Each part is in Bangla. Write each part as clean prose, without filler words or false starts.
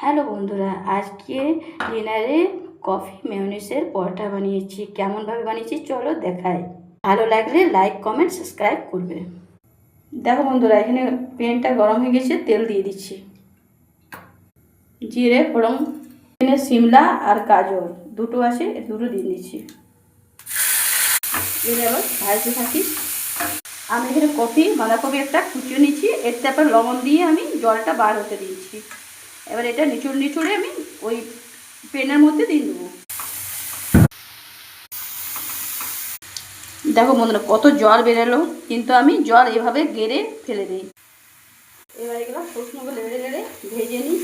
হ্যালো বন্ধুরা, আজকে ডিনারে কফি মেয়োনিজের পরোটা বানিয়েছি। কেমনভাবে বানিয়েছি চলো দেখাই। ভালো লাগলে লাইক কমেন্ট সাবস্ক্রাইব করবে। দেখো বন্ধুরা, এখানে প্যানটা গরম হয়ে গেছে, তেল দিয়ে দিচ্ছি। জিরে ফোড়ন, এখানে সিমলা আর গাজর দুটো আছে, দুটো দিয়ে দিচ্ছি। এবার আবার ভাজতে থাকি। আমি এখানে বাঁধাকপি একটা কুচিয়ে নিচ্ছি, এর তারপর লবণ দিয়ে আমি জলটা বার হতে দিয়েছি। এবার এটা নিচুড়ে আমি ওই প্যানের মধ্যে দিয়ে দেবো। দেখো বন্ধুরা, কত জল বেরোলো, কিন্তু আমি জল এভাবে গেড়ে ফেলে দিই। এবার এগুলো শুকনো লেড়ে লেড়ে ভেজে নিই।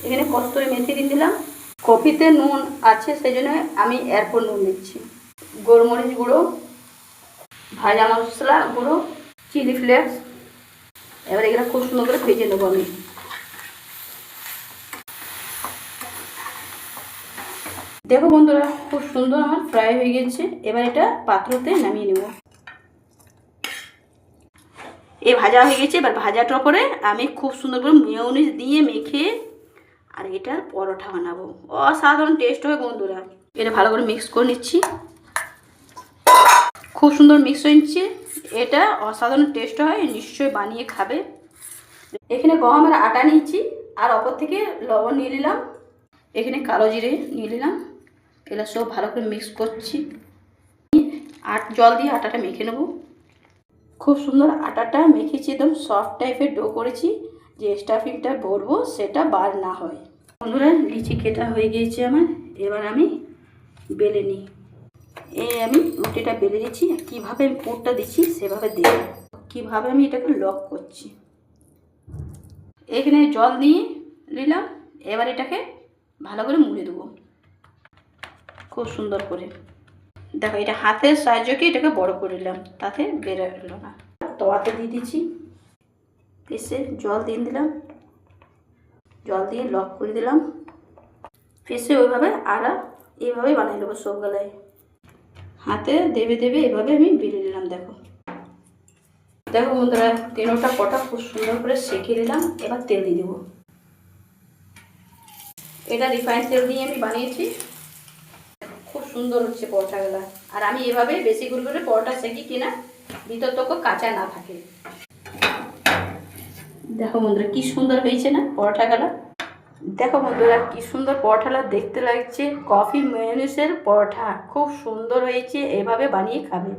এখানে কস্তুরি মেথি দিয়ে দিলাম। কফিতে নুন আছে, সেই জন্য আমি এরপর নুন দিচ্ছি। গোলমরিচ গুঁড়ো, ভাজা মশলা গুঁড়ো, চিলি ফ্লেক্স। এবার এগুলো খুব সুন্দর করে ভেজে নেবো আমি। দেখো বন্ধুরা, খুব সুন্দর আমার ফ্রাই হয়ে গেছে। এবার এটা পাত্রতে নামিয়ে নেব। এই ভাজা হয়ে গেছে। এবার ভাজাটার উপরে আমি খুব সুন্দর করে মেয়োনিজ দিয়ে মেখে আর এটার পরোটা বানাবো। অসাধারণ টেস্ট হয় বন্ধুরা। এটা ভালো করে মিক্স করে নিচ্ছি। খুব সুন্দর মিক্স হয়ে নিচ্ছে। এটা অসাধারণ টেস্ট হয়, নিশ্চয়ই বানিয়ে খাবে। এখানে গমের আটা নিয়েছি আর অপর থেকে লবণ নিয়ে নিলাম। এখানে কালো জিরে নিয়ে নিলাম। এগুলো সব ভালো করে মিক্স করছি। জল দিয়ে আটাটা মেখে নেব। খুব সুন্দর আটাটা মেখেছি, একদম সফট টাইপের ডো করেছি, যে স্টাফিংটা ভরবো সেটা বার না হয়। বন্ধুরা, লিচি কেটা হয়ে গিয়েছে আমার। এবার আমি বেলে নিই। আমি রুটিটা বেলে দিচ্ছি। কীভাবে আমি পুরটা দিচ্ছি সেভাবে দেব। কীভাবে আমি এটাকে লক করছি। এখানে জল দিয়ে নিলাম। এবার এটাকে ভালো করে মুড়ে দেবো খুব সুন্দর করে। দেখো, এটা হাতের সাহায্যকে এটাকে বড় করে নিলাম, তাতে বেরোলো না। তওয়াতে দিয়ে দিচ্ছি। এসে জল দিয়ে দিলাম, জল দিয়ে লক করে দিলাম। ফেসে ওইভাবে আর এইভাবেই বানিয়ে নেবো সবগুলাই। হাতে দেবে দেবে এভাবে আমি বেলে নিলাম। দেখো দেখো বন্ধুরা, তিনোটা পটা খুব সুন্দর করে সেঁকে নিলাম। এবার তেল দিয়ে দেবো। এটা রিফাইন তেল দিয়ে আমি বানিয়েছি। খুব সুন্দর হচ্ছে পরোটাগুলা। আর আমি এভাবে বেশি করে পরোটা সেঁকি কিনা ভিতর তক কাঁচা না থাকে। দেখো বন্ধুরা, কি সুন্দর হয়েছে না পরোটাগুলা। দেখো বন্ধুরা, কি সুন্দর পরোটাটা দেখতে লাগছে। কফি মেয়োনিজের পরোটা খুব সুন্দর হয়েছে, এভাবে বানিয়ে খাবে।